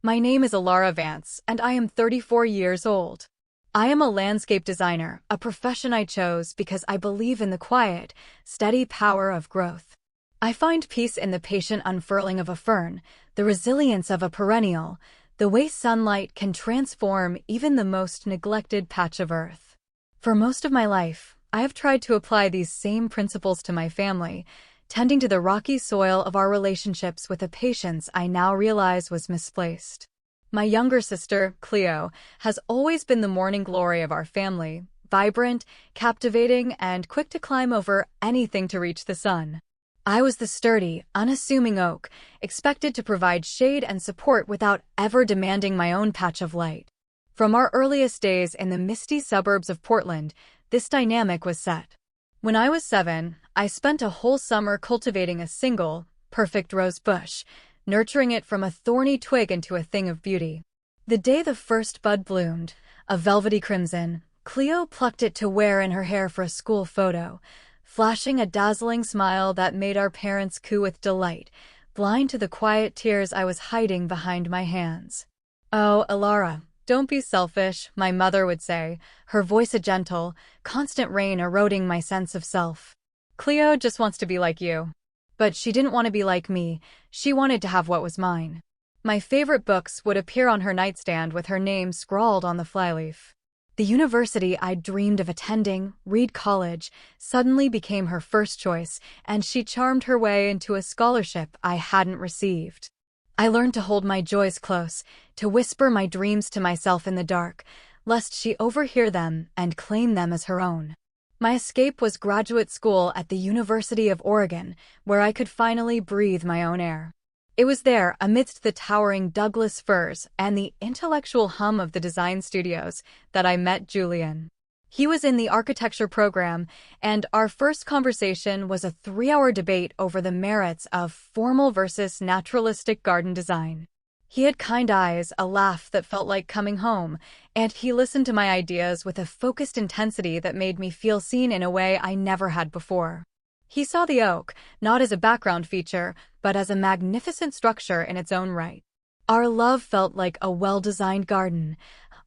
My name is Alara Vance, and I am 34 years old. I am a landscape designer, a profession I chose because I believe in the quiet, steady power of growth. I find peace in the patient unfurling of a fern, the resilience of a perennial, the way sunlight can transform even the most neglected patch of earth. For most of my life, I have tried to apply these same principles to my family, tending to the rocky soil of our relationships with a patience I now realize was misplaced. My younger sister, Cleo, has always been the morning glory of our family, vibrant, captivating, and quick to climb over anything to reach the sun. I was the sturdy, unassuming oak, expected to provide shade and support without ever demanding my own patch of light. From our earliest days in the misty suburbs of Portland, this dynamic was set. When I was 7, I spent a whole summer cultivating a single, perfect rose bush, nurturing it from a thorny twig into a thing of beauty. The day the first bud bloomed, a velvety crimson, Cleo plucked it to wear in her hair for a school photo, flashing a dazzling smile that made our parents coo with delight, blind to the quiet tears I was hiding behind my hands. "Oh, Alara, don't be selfish," my mother would say, her voice a gentle, constant rain eroding my sense of self. "Cleo just wants to be like you." But she didn't want to be like me, she wanted to have what was mine. My favorite books would appear on her nightstand with her name scrawled on the flyleaf. The university I'd dreamed of attending, Reed College, suddenly became her first choice, and she charmed her way into a scholarship I hadn't received. I learned to hold my joys close, to whisper my dreams to myself in the dark, lest she overhear them and claim them as her own. My escape was graduate school at the University of Oregon, where I could finally breathe my own air. It was there, amidst the towering Douglas firs and the intellectual hum of the design studios, that I met Julian. He was in the architecture program, and our first conversation was a 3-hour debate over the merits of formal versus naturalistic garden design. He had kind eyes, a laugh that felt like coming home, and he listened to my ideas with a focused intensity that made me feel seen in a way I never had before. He saw the oak, not as a background feature, but as a magnificent structure in its own right. Our love felt like a well-designed garden,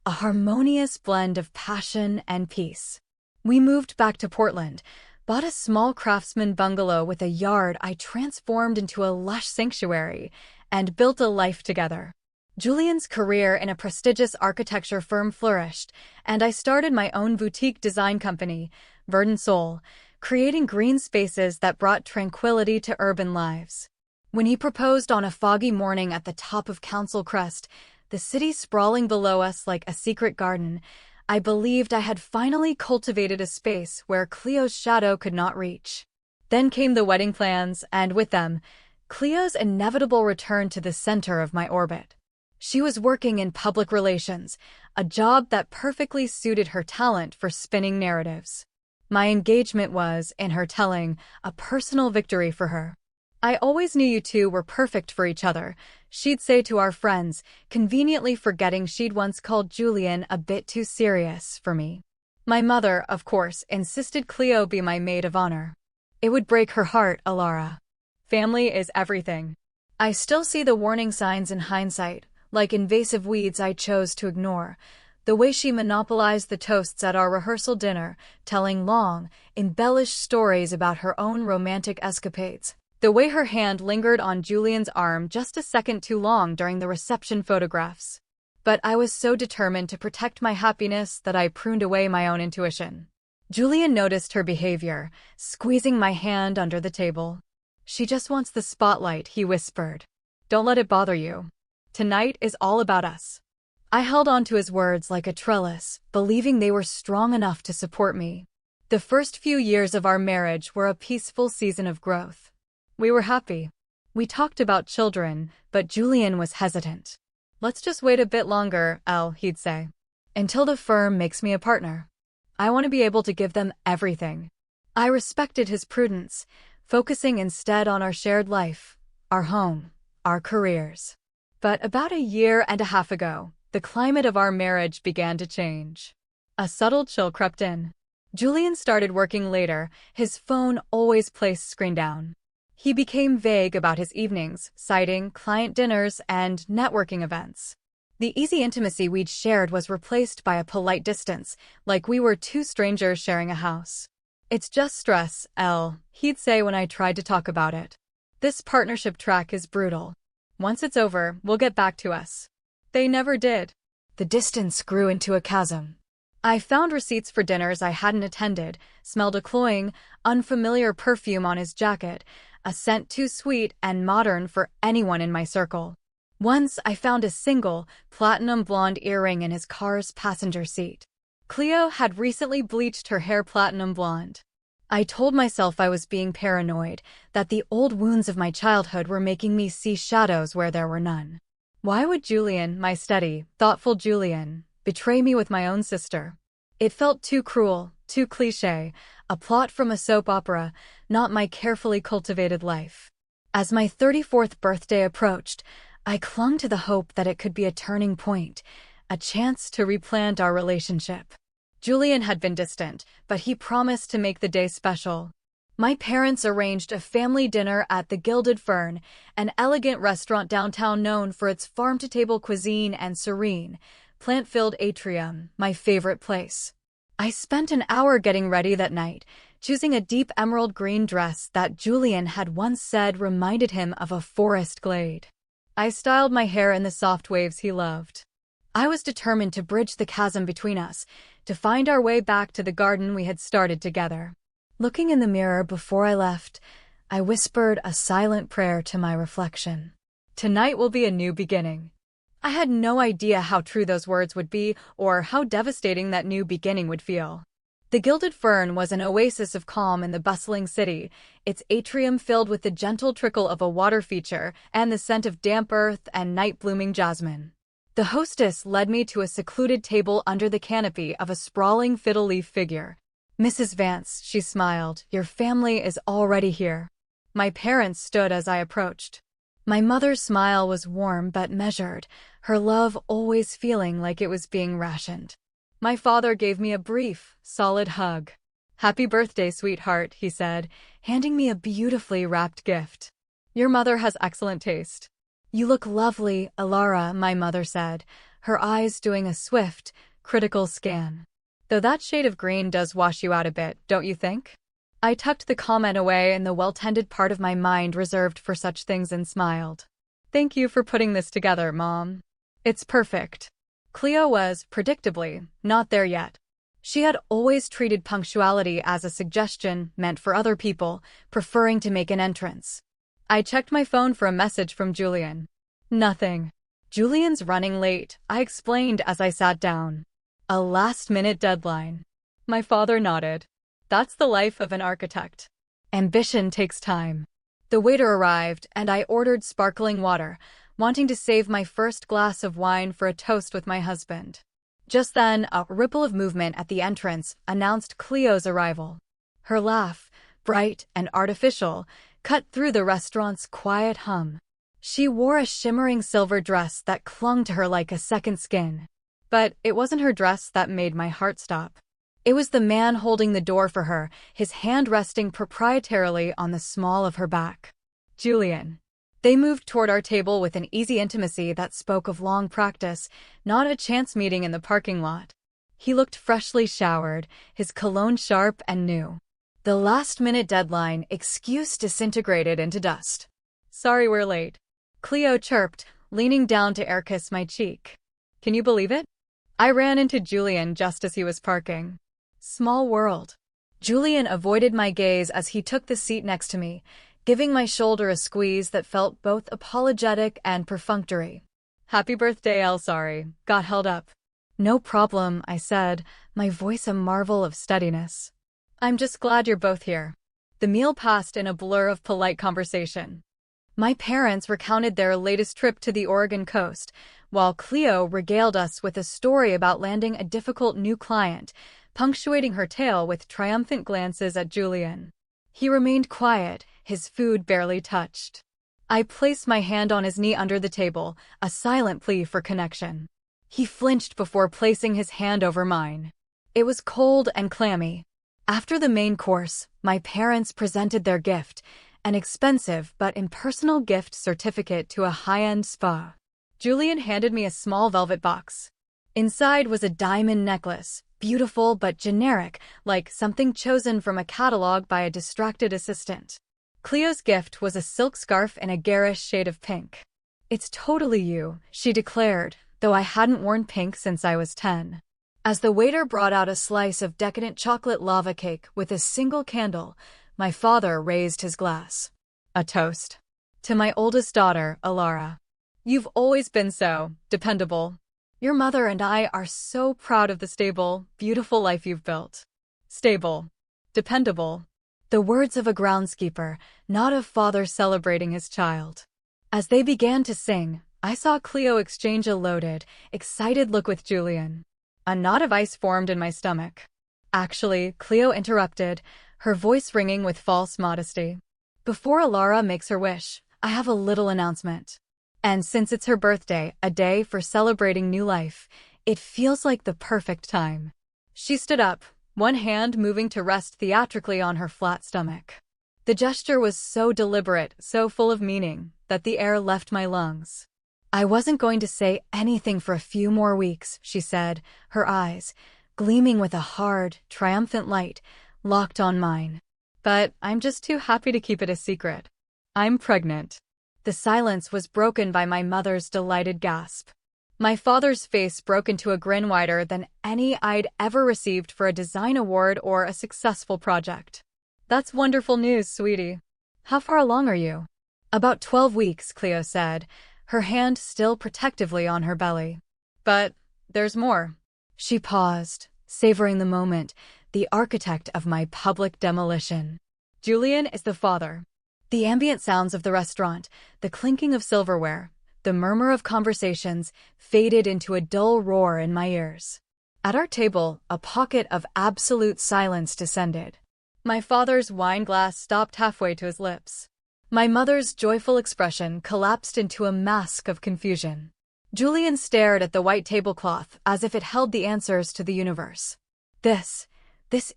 a harmonious blend of passion and peace. We moved back to Portland, bought a small craftsman bungalow with a yard I transformed into a lush sanctuary, and built a life together. Julian's career in a prestigious architecture firm flourished, and I started my own boutique design company, Verdant Soul, creating green spaces that brought tranquility to urban lives. When he proposed on a foggy morning at the top of Council Crest, the city sprawling below us like a secret garden, I believed I had finally cultivated a space where Cleo's shadow could not reach. Then came the wedding plans, and with them, Cleo's inevitable return to the center of my orbit. She was working in public relations, a job that perfectly suited her talent for spinning narratives. My engagement was, in her telling, a personal victory for her. "I always knew you two were perfect for each other," she'd say to our friends, conveniently forgetting she'd once called Julian a bit too serious for me. My mother, of course, insisted Cleo be my maid of honor. "It would break her heart, Alara. Family is everything." I still see the warning signs in hindsight, like invasive weeds I chose to ignore. The way she monopolized the toasts at our rehearsal dinner, telling long, embellished stories about her own romantic escapades. The way her hand lingered on Julian's arm just a second too long during the reception photographs. But I was so determined to protect my happiness that I pruned away my own intuition. Julian noticed her behavior, squeezing my hand under the table. "She just wants the spotlight," he whispered. "Don't let it bother you. Tonight is all about us." I held on to his words like a trellis, believing they were strong enough to support me. The first few years of our marriage were a peaceful season of growth. We were happy. We talked about children, but Julian was hesitant. "Let's just wait a bit longer, Elle," he'd say. "Until the firm makes me a partner. I want to be able to give them everything." I respected his prudence, focusing instead on our shared life, our home, our careers. But about a year and a half ago, the climate of our marriage began to change. A subtle chill crept in. Julian started working later, his phone always placed screen down. He became vague about his evenings, citing client dinners and networking events. The easy intimacy we'd shared was replaced by a polite distance, like we were two strangers sharing a house. "It's just stress, Elle," he'd say when I tried to talk about it. "This partnership track is brutal. Once it's over, we'll get back to us." They never did. The distance grew into a chasm. I found receipts for dinners I hadn't attended, smelled a cloying, unfamiliar perfume on his jacket, a scent too sweet and modern for anyone in my circle. Once I found a single, platinum blonde earring in his car's passenger seat. Cleo had recently bleached her hair platinum blonde. I told myself I was being paranoid, that the old wounds of my childhood were making me see shadows where there were none. Why would Julian, my steady, thoughtful Julian, betray me with my own sister? It felt too cruel, too cliché, a plot from a soap opera, not my carefully cultivated life. As my 34th birthday approached, I clung to the hope that it could be a turning point, a chance to replant our relationship. Julian had been distant, but he promised to make the day special. My parents arranged a family dinner at the Gilded Fern, an elegant restaurant downtown known for its farm-to-table cuisine and serene, plant-filled atrium, my favorite place. I spent an hour getting ready that night, choosing a deep emerald green dress that Julian had once said reminded him of a forest glade. I styled my hair in the soft waves he loved. I was determined to bridge the chasm between us, to find our way back to the garden we had started together. Looking in the mirror before I left, I whispered a silent prayer to my reflection. Tonight will be a new beginning. I had no idea how true those words would be or how devastating that new beginning would feel. The Gilded Fern was an oasis of calm in the bustling city, its atrium filled with the gentle trickle of a water feature and the scent of damp earth and night-blooming jasmine. The hostess led me to a secluded table under the canopy of a sprawling fiddle-leaf figure. "Mrs. Vance," she smiled, "your family is already here." My parents stood as I approached. My mother's smile was warm but measured, her love always feeling like it was being rationed. My father gave me a brief, solid hug. "Happy birthday, sweetheart," he said, handing me a beautifully wrapped gift. "Your mother has excellent taste." "You look lovely, Alara," my mother said, her eyes doing a swift, critical scan. "Though that shade of green does wash you out a bit, don't you think?" I tucked the comment away in the well-tended part of my mind reserved for such things and smiled. "Thank you for putting this together, Mom. It's perfect." Cleo was, predictably, not there yet. She had always treated punctuality as a suggestion meant for other people, preferring to make an entrance. I checked my phone for a message from Julian. Nothing. "Julian's running late," I explained as I sat down. "A last-minute deadline." My father nodded. "That's the life of an architect. Ambition takes time." The waiter arrived, and I ordered sparkling water, wanting to save my first glass of wine for a toast with my husband. Just then, a ripple of movement at the entrance announced Cleo's arrival. Her laugh, bright and artificial, cut through the restaurant's quiet hum. She wore a shimmering silver dress that clung to her like a second skin. But it wasn't her dress that made my heart stop. It was the man holding the door for her, his hand resting proprietarily on the small of her back. Julian. They moved toward our table with an easy intimacy that spoke of long practice, not a chance meeting in the parking lot. He looked freshly showered, his cologne sharp and new. The last-minute deadline excuse disintegrated into dust. "Sorry we're late," Cleo chirped, leaning down to air-kiss my cheek. "Can you believe it? I ran into Julian just as he was parking." Small world. Julian avoided my gaze as he took the seat next to me, giving my shoulder a squeeze that felt both apologetic and perfunctory. "Happy birthday, El. Sorry, got held up." "No problem," I said, my voice a marvel of steadiness. "I'm just glad you're both here." The meal passed in a blur of polite conversation. My parents recounted their latest trip to the Oregon coast, while Cleo regaled us with a story about landing a difficult new client, punctuating her tale with triumphant glances at Julian. He remained quiet, his food barely touched. I placed my hand on his knee under the table, a silent plea for connection. He flinched before placing his hand over mine. It was cold and clammy. After the main course, my parents presented their gift, an expensive but impersonal gift certificate to a high-end spa. Julian handed me a small velvet box. Inside was a diamond necklace, beautiful but generic, like something chosen from a catalog by a distracted assistant. Cleo's gift was a silk scarf in a garish shade of pink. "It's totally you," she declared, though I hadn't worn pink since I was 10. As the waiter brought out a slice of decadent chocolate lava cake with a single candle, my father raised his glass. A toast. "To my oldest daughter, Alara. You've always been so dependable. Your mother and I are so proud of the stable, beautiful life you've built." Stable. Dependable. The words of a groundskeeper, not a father celebrating his child. As they began to sing, I saw Cleo exchange a loaded, excited look with Julian. A knot of ice formed in my stomach. "Actually," Cleo interrupted, her voice ringing with false modesty. "Before Alara makes her wish, I have a little announcement. And since it's her birthday, a day for celebrating new life, it feels like the perfect time." She stood up, one hand moving to rest theatrically on her flat stomach. The gesture was so deliberate, so full of meaning, that the air left my lungs. "I wasn't going to say anything for a few more weeks," she said, her eyes, gleaming with a hard, triumphant light, locked on mine. "But I'm just too happy to keep it a secret. I'm pregnant." The silence was broken by my mother's delighted gasp. My father's face broke into a grin wider than any I'd ever received for a design award or a successful project. "That's wonderful news, sweetie. How far along are you?" "About 12 weeks, Cleo said, her hand still protectively on her belly. "But there's more." She paused, savoring the moment, the architect of my public demolition. "Julian is the father." The ambient sounds of the restaurant, the clinking of silverware, the murmur of conversations faded into a dull roar in my ears. At our table, a pocket of absolute silence descended. My father's wine glass stopped halfway to his lips. My mother's joyful expression collapsed into a mask of confusion. Julian stared at the white tablecloth as if it held the answers to the universe. This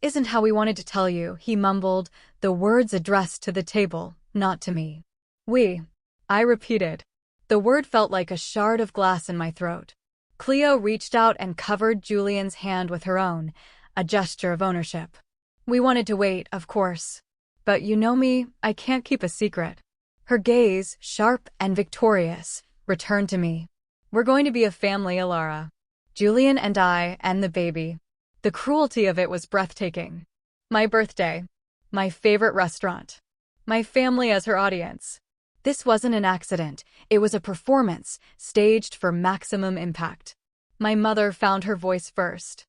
isn't how we wanted to tell you," he mumbled, the words addressed to the table, not to me. "We," I repeated. The word felt like a shard of glass in my throat. Cleo reached out and covered Julian's hand with her own, a gesture of ownership. "We wanted to wait, of course. But you know me, I can't keep a secret." Her gaze, sharp and victorious, returned to me. "We're going to be a family, Alara. Julian and I and the baby." The cruelty of it was breathtaking. My birthday. My favorite restaurant. My family as her audience. This wasn't an accident. It was a performance, staged for maximum impact. My mother found her voice first.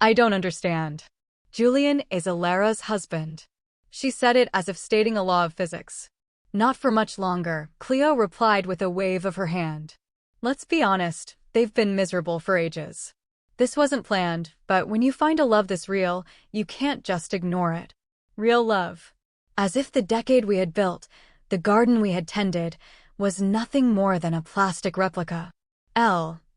"I don't understand. Julian is Alara's husband." She said it as if stating a law of physics. "Not for much longer," Cleo replied with a wave of her hand. "Let's be honest, they've been miserable for ages. This wasn't planned, but when you find a love this real, you can't just ignore it. Real love." As if the decade we had built, the garden we had tended, was nothing more than a plastic replica.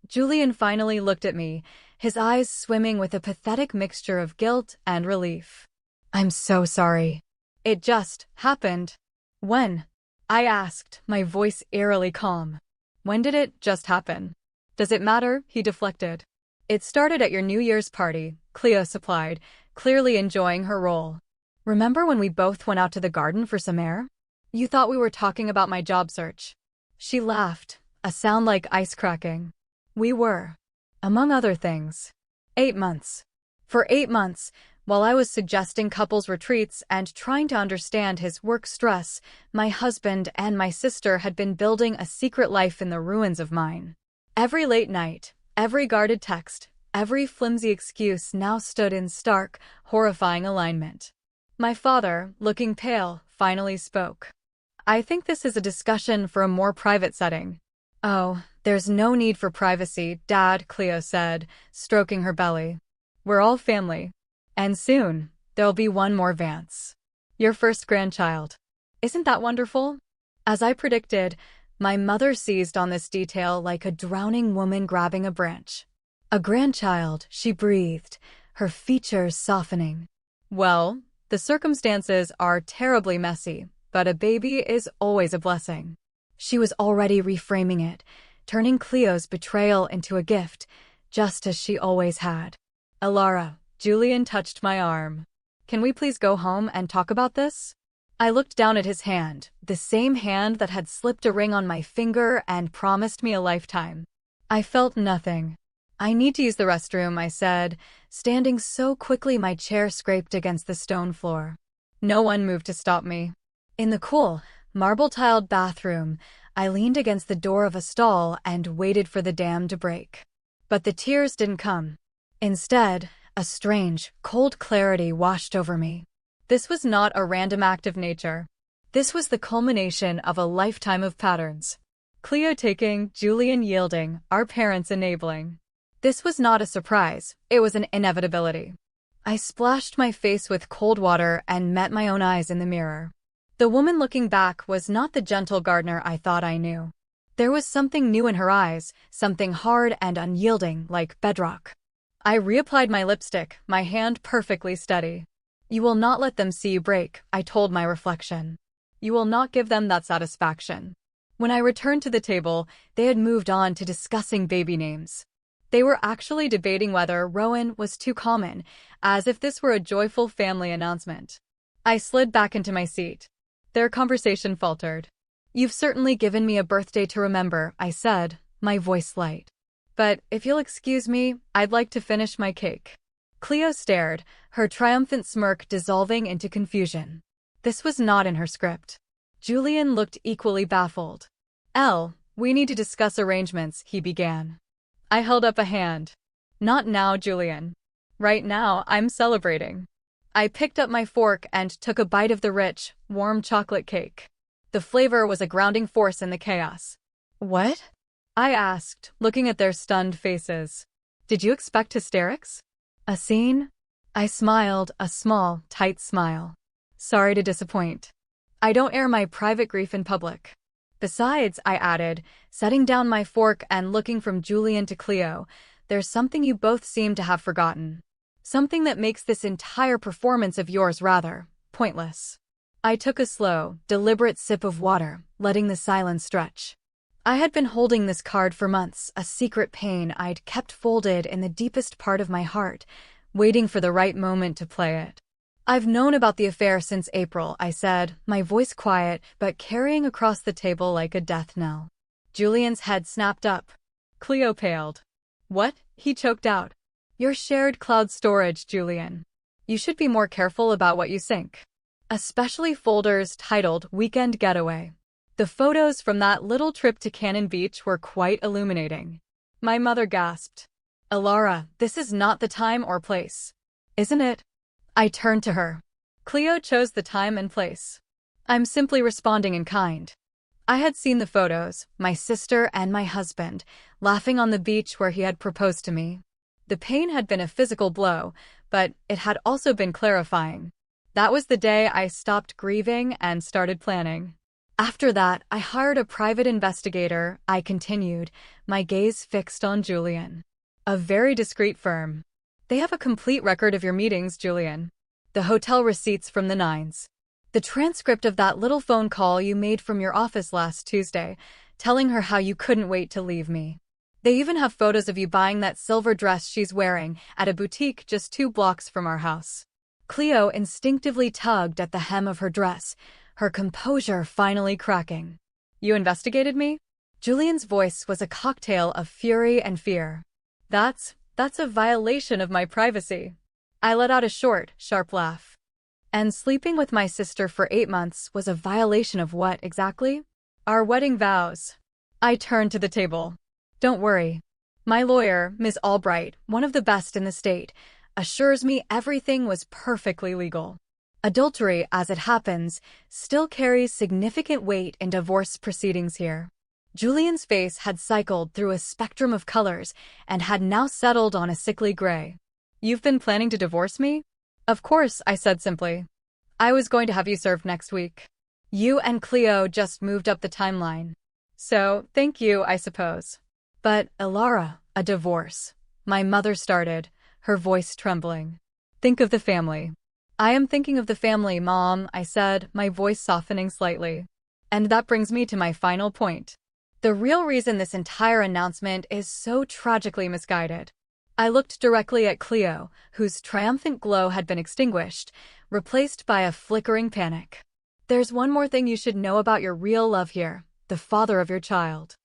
Julian finally looked at me, his eyes swimming with a pathetic mixture of guilt and relief. "I'm so sorry. It just happened." "When?" I asked, my voice eerily calm. "When did it just happen?" "Does it matter?" he deflected. "It started at your New Year's party," Cleo supplied, clearly enjoying her role. "Remember when we both went out to the garden for some air? You thought we were talking about my job search." She laughed, a sound like ice cracking. "We were. Among other things. 8 months. For 8 months, while I was suggesting couples retreats and trying to understand his work stress, my husband and my sister had been building a secret life in the ruins of mine. Every late night, every guarded text, every flimsy excuse now stood in stark, horrifying alignment. My father, looking pale, finally spoke. "I think this is a discussion for a more private setting." "Oh, there's no need for privacy, Dad," Cleo said, stroking her belly. "We're all family. And soon, there'll be one more Vance. Your first grandchild. Isn't that wonderful?" As I predicted, my mother seized on this detail like a drowning woman grabbing a branch. "A grandchild," she breathed, her features softening. "Well, the circumstances are terribly messy, but a baby is always a blessing. She was already reframing it, turning Cleo's betrayal into a gift, just as she always had. Alara, Julian touched my arm. Can we please go home and talk about this? I looked down at his hand, the same hand that had slipped a ring on my finger and promised me a lifetime. I felt nothing. I need to use the restroom, I said, standing so quickly my chair scraped against the stone floor. No one moved to stop me. In the cool, marble-tiled bathroom, I leaned against the door of a stall and waited for the dam to break. But the tears didn't come. Instead, a strange, cold clarity washed over me. This was not a random act of nature. This was the culmination of a lifetime of patterns. Cleo taking, Julian yielding, our parents enabling. This was not a surprise, it was an inevitability. I splashed my face with cold water and met my own eyes in the mirror. The woman looking back was not the gentle gardener I thought I knew. There was something new in her eyes, something hard and unyielding, like bedrock. I reapplied my lipstick, my hand perfectly steady. You will not let them see you break, I told my reflection. You will not give them that satisfaction. When I returned to the table, they had moved on to discussing baby names. They were actually debating whether Rowan was too common, as if this were a joyful family announcement. I slid back into my seat. Their conversation faltered. You've certainly given me a birthday to remember, I said, my voice light. But if you'll excuse me, I'd like to finish my cake. Cleo stared, her triumphant smirk dissolving into confusion. This was not in her script. Julian looked equally baffled. Elle, we need to discuss arrangements, he began. I held up a hand. Not now, Julian. Right now, I'm celebrating. I picked up my fork and took a bite of the rich, warm chocolate cake. The flavor was a grounding force in the chaos. What? I asked, looking at their stunned faces. Did you expect hysterics? A scene? I smiled, a small, tight smile. Sorry to disappoint. I don't air my private grief in public. Besides, I added, setting down my fork and looking from Julian to Cleo, there's something you both seem to have forgotten. Something that makes this entire performance of yours rather pointless. I took a slow, deliberate sip of water, letting the silence stretch. I had been holding this card for months, a secret pain I'd kept folded in the deepest part of my heart, waiting for the right moment to play it. I've known about the affair since April, I said, my voice quiet but carrying across the table like a death knell. Julian's head snapped up. Cleo paled. What? He choked out. Your shared cloud storage, Julian. You should be more careful about what you sync. Especially folders titled Weekend Getaway. The photos from that little trip to Cannon Beach were quite illuminating. My mother gasped. Alara, this is not the time or place. Isn't it? I turned to her. Cleo chose the time and place. I'm simply responding in kind. I had seen the photos, my sister and my husband, laughing on the beach where he had proposed to me. The pain had been a physical blow, but it had also been clarifying. That was the day I stopped grieving and started planning. After that, I hired a private investigator, I continued, my gaze fixed on Julian. A very discreet firm. They have a complete record of your meetings, Julian. The hotel receipts from the 9s. The transcript of that little phone call you made from your office last Tuesday, telling her how you couldn't wait to leave me. They even have photos of you buying that silver dress she's wearing at a boutique just 2 blocks from our house. Cleo instinctively tugged at the hem of her dress, her composure finally cracking. You investigated me? Julian's voice was a cocktail of fury and fear. That's a violation of my privacy. I let out a short, sharp laugh. And sleeping with my sister for 8 months was a violation of what, exactly? Our wedding vows. I turned to the table. Don't worry. My lawyer, Ms. Albright, one of the best in the state, assures me everything was perfectly legal. Adultery, as it happens, still carries significant weight in divorce proceedings here. Julian's face had cycled through a spectrum of colors and had now settled on a sickly gray. You've been planning to divorce me? Of course, I said simply. I was going to have you served next week. You and Cleo just moved up the timeline. So, thank you, I suppose. But, Alara, a divorce. My mother started, her voice trembling. Think of the family. I am thinking of the family, Mom, I said, my voice softening slightly. And that brings me to my final point. The real reason this entire announcement is so tragically misguided. I looked directly at Cleo, whose triumphant glow had been extinguished, replaced by a flickering panic. There's one more thing you should know about your real love here, the father of your child.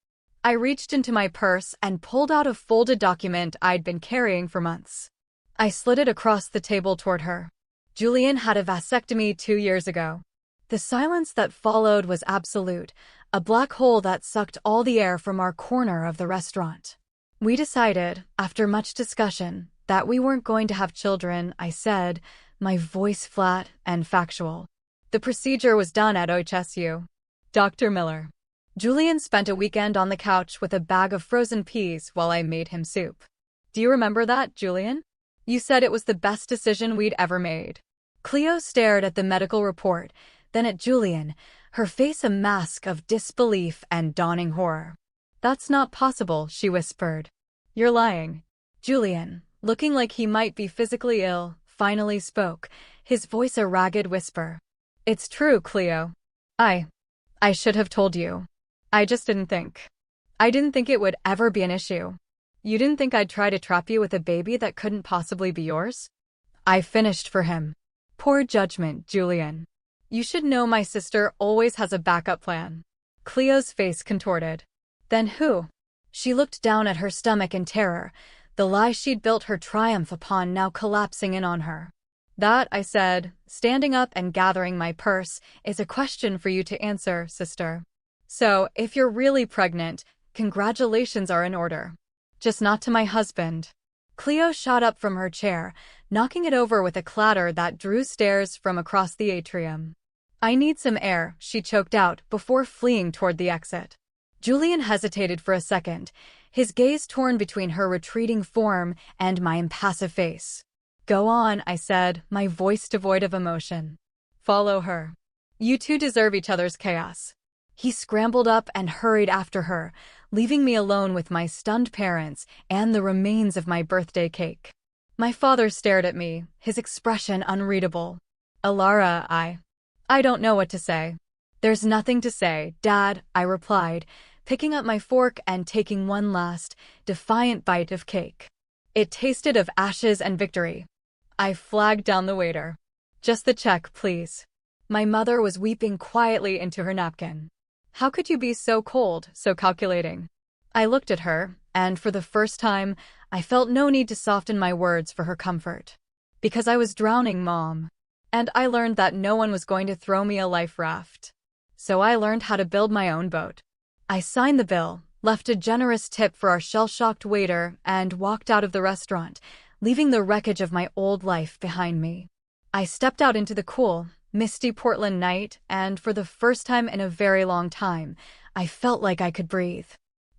I reached into my purse and pulled out a folded document I'd been carrying for months. I slid it across the table toward her. Julian had a vasectomy 2 years ago. The silence that followed was absolute, a black hole that sucked all the air from our corner of the restaurant. We decided, after much discussion, that we weren't going to have children, I said, my voice flat and factual. The procedure was done at OHSU. Dr. Miller. Julian spent a weekend on the couch with a bag of frozen peas while I made him soup. Do you remember that, Julian? You said it was the best decision we'd ever made. Cleo stared at the medical report, then at Julian, her face a mask of disbelief and dawning horror. That's not possible, she whispered. You're lying. Julian, looking like he might be physically ill, finally spoke, his voice a ragged whisper. It's true, Cleo. I should have told you. I just didn't think. I didn't think it would ever be an issue. You didn't think I'd try to trap you with a baby that couldn't possibly be yours? I finished for him. Poor judgment, Julian. You should know my sister always has a backup plan. Cleo's face contorted. Then who? She looked down at her stomach in terror, the lie she'd built her triumph upon now collapsing in on her. That, I said, standing up and gathering my purse, is a question for you to answer, sister. So, if you're really pregnant, congratulations are in order. Just not to my husband. Cleo shot up from her chair, knocking it over with a clatter that drew stares from across the atrium. I need some air, she choked out before fleeing toward the exit. Julian hesitated for a second, his gaze torn between her retreating form and my impassive face. Go on, I said, my voice devoid of emotion. Follow her. You two deserve each other's chaos. He scrambled up and hurried after her, leaving me alone with my stunned parents and the remains of my birthday cake. My father stared at me, his expression unreadable. Alara, I don't know what to say. There's nothing to say, Dad, I replied, picking up my fork and taking one last, defiant bite of cake. It tasted of ashes and victory. I flagged down the waiter. Just the check, please. My mother was weeping quietly into her napkin. How could you be so cold, so calculating? I looked at her, and for the first time, I felt no need to soften my words for her comfort. Because I was drowning, Mom. And I learned that no one was going to throw me a life raft. So I learned how to build my own boat. I signed the bill, left a generous tip for our shell-shocked waiter, and walked out of the restaurant, leaving the wreckage of my old life behind me. I stepped out into the cool, misty Portland night, and for the first time in a very long time, I felt like I could breathe.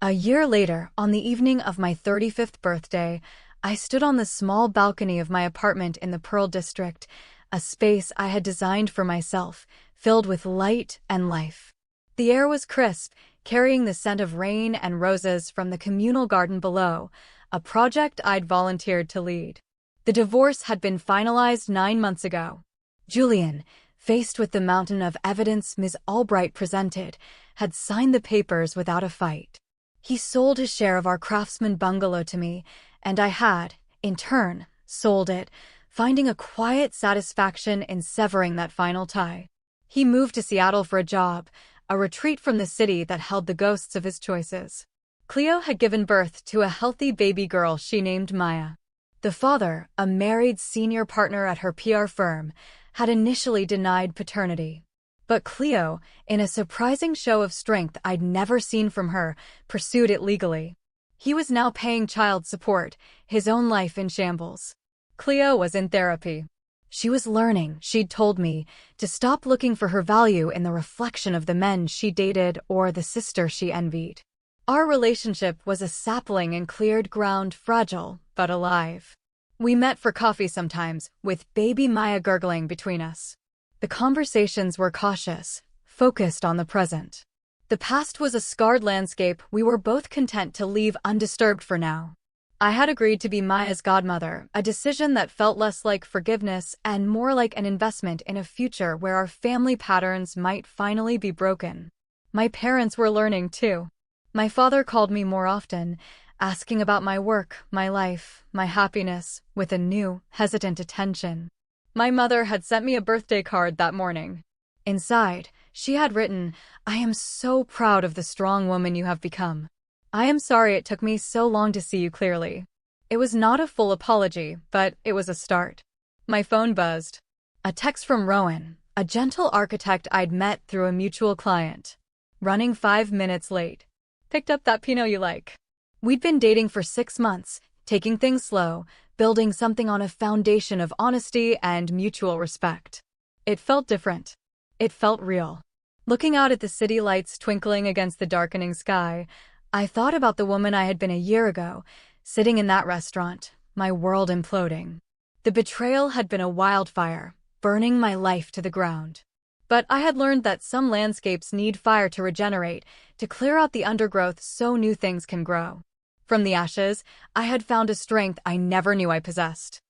A year later, on the evening of my 35th birthday, I stood on the small balcony of my apartment in the Pearl District, a space I had designed for myself, filled with light and life. The air was crisp, carrying the scent of rain and roses from the communal garden below, a project I'd volunteered to lead. The divorce had been finalized 9 months ago. Julian, faced with the mountain of evidence Ms. Albright presented, had signed the papers without a fight. He sold his share of our Craftsman bungalow to me, and I had, in turn, sold it, finding a quiet satisfaction in severing that final tie. He moved to Seattle for a job, a retreat from the city that held the ghosts of his choices. Cleo had given birth to a healthy baby girl she named Maya. The father, a married senior partner at her PR firm, had initially denied paternity. But Cleo, in a surprising show of strength I'd never seen from her, pursued it legally. He was now paying child support, his own life in shambles. Cleo was in therapy. She was learning, she'd told me, to stop looking for her value in the reflection of the men she dated or the sister she envied. Our relationship was a sapling in cleared ground, fragile, but alive. We met for coffee sometimes, with baby Maya gurgling between us. The conversations were cautious, focused on the present. The past was a scarred landscape we were both content to leave undisturbed for now. I had agreed to be Maya's godmother, a decision that felt less like forgiveness and more like an investment in a future where our family patterns might finally be broken. My parents were learning too. My father called me more often, asking about my work, my life, my happiness, with a new, hesitant attention. My mother had sent me a birthday card that morning. Inside, she had written, "I am so proud of the strong woman you have become. I am sorry it took me so long to see you clearly." It was not a full apology, but it was a start. My phone buzzed. A text from Rowan, a gentle architect I'd met through a mutual client. "Running 5 minutes late. Picked up that Pinot you like." We'd been dating for 6 months, taking things slow, building something on a foundation of honesty and mutual respect. It felt different. It felt real. Looking out at the city lights twinkling against the darkening sky, I thought about the woman I had been a year ago, sitting in that restaurant, my world imploding. The betrayal had been a wildfire, burning my life to the ground. But I had learned that some landscapes need fire to regenerate, to clear out the undergrowth so new things can grow. From the ashes, I had found a strength I never knew I possessed.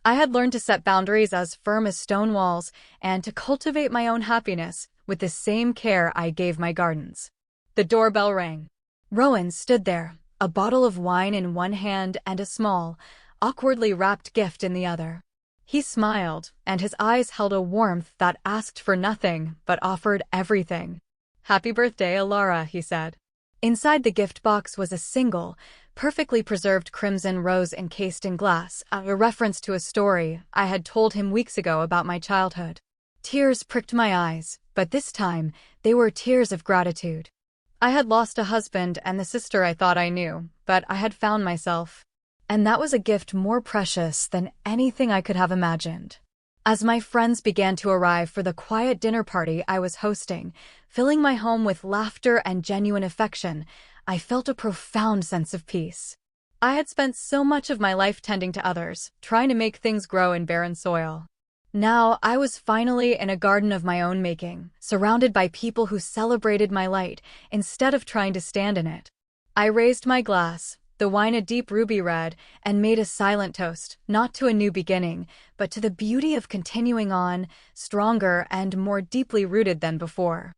I had learned to set boundaries as firm as stone walls and to cultivate my own happiness with the same care I gave my gardens. The doorbell rang. Rowan stood there, a bottle of wine in one hand and a small, awkwardly wrapped gift in the other. He smiled, and his eyes held a warmth that asked for nothing but offered everything. "Happy birthday, Alara," he said. Inside the gift box was a single, perfectly preserved crimson rose encased in glass, a reference to a story I had told him weeks ago about my childhood. Tears pricked my eyes, but this time they were tears of gratitude. I had lost a husband and the sister I thought I knew, but I had found myself. And that was a gift more precious than anything I could have imagined. As my friends began to arrive for the quiet dinner party I was hosting, filling my home with laughter and genuine affection, I felt a profound sense of peace. I had spent so much of my life tending to others, trying to make things grow in barren soil. Now I was finally in a garden of my own making, surrounded by people who celebrated my light instead of trying to stand in it. I raised my glass, the wine a deep ruby red, and made a silent toast, not to a new beginning, but to the beauty of continuing on, stronger and more deeply rooted than before.